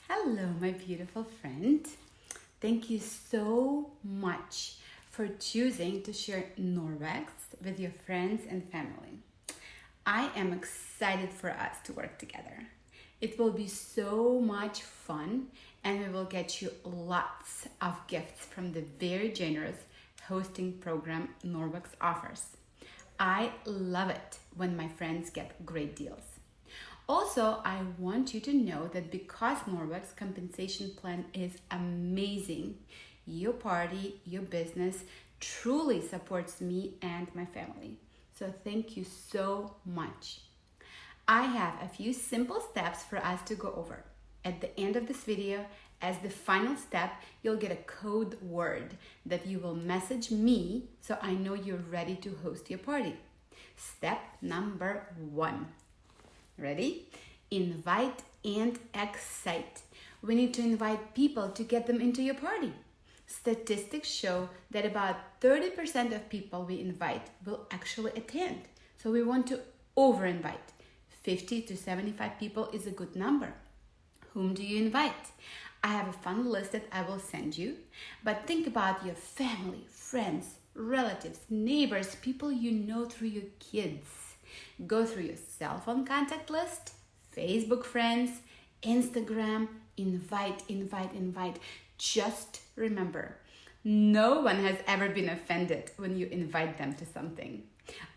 Hello, my beautiful friend. Thank you so much for choosing to share Norwex with your friends and family. I am excited for us to work together. It will be so much fun and we will get you lots of gifts from the very generous hosting program Norwex offers. I love it when my friends get great deals. Also, I want you to know that because Norwex compensation plan is amazing, your party, your business truly supports me and my family. So thank you so much. I have a few simple steps for us to go over. At the end of this video, as the final step, you'll get a code word that you will message me so I know you're ready to host your party. Step number 1. Ready? Invite and excite. We need to invite people to get them into your party. Statistics show that about 30% of people we invite will actually attend. So we want to over-invite. 50 to 75 people is a good number. Whom do you invite? I have a fun list that I will send you, but think about your family, friends, relatives, neighbors, people you know through your kids. Go through your cell phone contact list, Facebook friends, Instagram, invite. Just remember, no one has ever been offended when you invite them to something,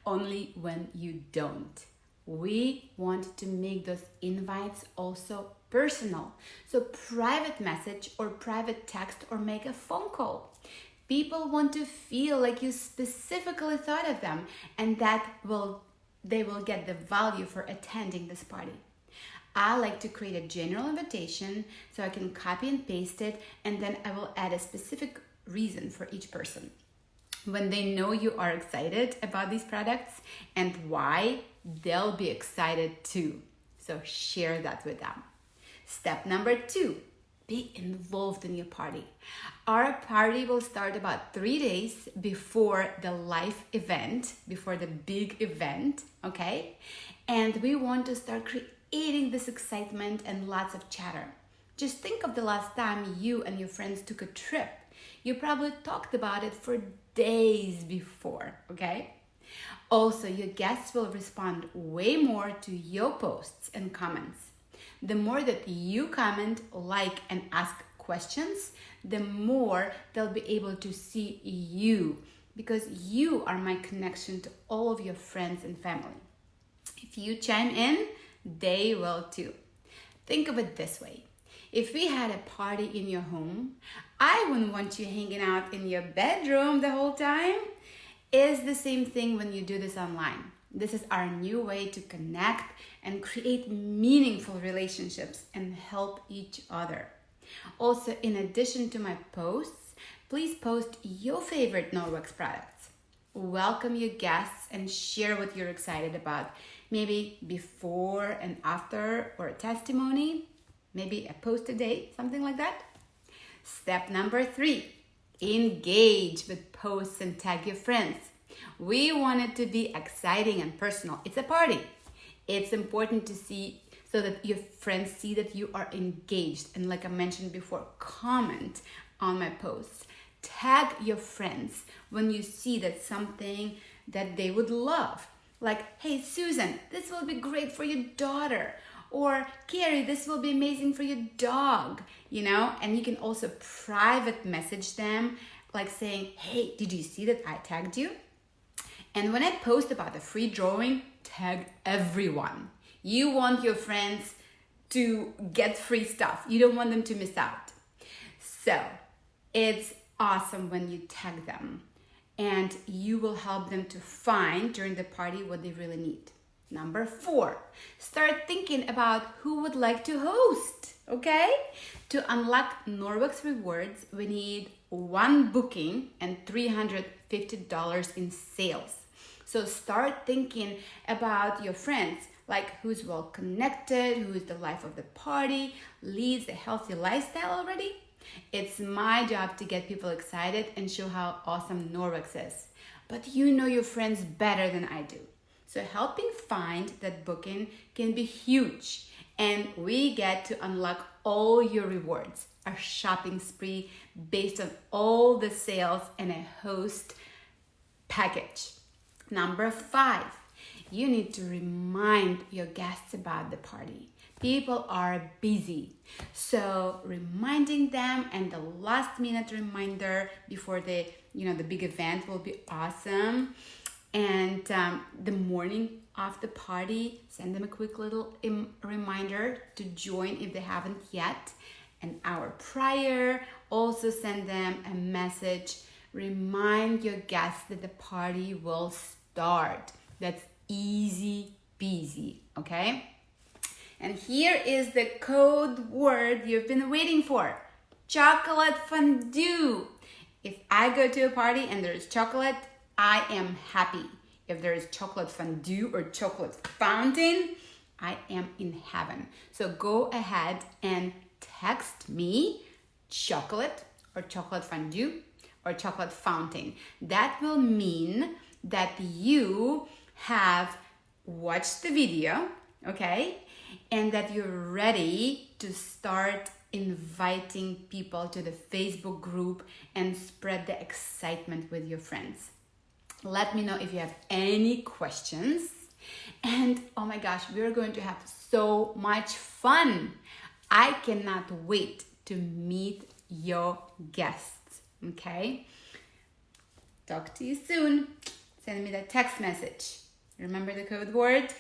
only when you don't. We want to make those invites also personal. So private message or private text or make a phone call. People want to feel like you specifically thought of them and they will get the value for attending this party. I like to create a general invitation so I can copy and paste it, and then I will add a specific reason for each person. When they know you are excited about these products and why, they'll be excited too. So share that with them. Step number 2, be involved in your party. Our party will start about 3 days before the live event, before the big event, okay? And we want to start creating this excitement and lots of chatter. Just think of the last time you and your friends took a trip. You probably talked about it for days before, okay? Also, your guests will respond way more to your posts and comments. The more that you comment, like, and ask questions, the more they'll be able to see you, because you are my connection to all of your friends and family. If you chime in, they will too. Think of it this way. If we had a party in your home, I wouldn't want you hanging out in your bedroom the whole time. It's the same thing when you do this online. This is our new way to connect and create meaningful relationships and help each other. Also, in addition to my posts, please post your favorite Norwex products. Welcome your guests and share what you're excited about. Maybe before and after, or a testimony, maybe a post a day, something like that. Step number 3, engage with posts and tag your friends. We want it to be exciting and personal. It's a party. It's important to see so that your friends see that you are engaged. And like I mentioned before, comment on my posts. Tag your friends when you see that something that they would love. Like, hey, Susan, this will be great for your daughter. Or, Carrie, this will be amazing for your dog, And you can also private message them, like saying, hey, did you see that I tagged you? And when I post about the free drawing, tag everyone. You want your friends to get free stuff. You don't want them to miss out. So it's awesome when you tag them, and you will help them to find during the party what they really need. Number 4, start thinking about who would like to host, okay? To unlock Norwex rewards, we need 1 booking and $350 in sales. So start thinking about your friends, like who's well connected, who is the life of the party, leads a healthy lifestyle already. It's my job to get people excited and show how awesome Norwex is. But you know your friends better than I do. So helping find that booking can be huge. and we get to unlock all your rewards, a shopping spree based on all the sales and a host package. Number 5, you need to remind your guests about the party. People are busy, so reminding them and the last minute reminder before the big event will be awesome. And the morning of the party, send them a quick little reminder to join if they haven't yet. An hour prior, also send them a message. Remind your guests that the party will start. That's easy peasy, okay? And here is the code word you've been waiting for. Chocolate fondue. If I go to a party and there's chocolate, I am happy. If there is chocolate fondue or chocolate fountain, I am in heaven. So go ahead and text me chocolate or chocolate fondue or chocolate fountain. That will mean that you have watched the video, okay? And that you're ready to start inviting people to the Facebook group and spread the excitement with your friends. Let me know if you have any questions. And oh my gosh, we're going to have so much fun. I cannot wait to meet your guests, okay? Talk to you soon. Send me that text message. Remember the code word?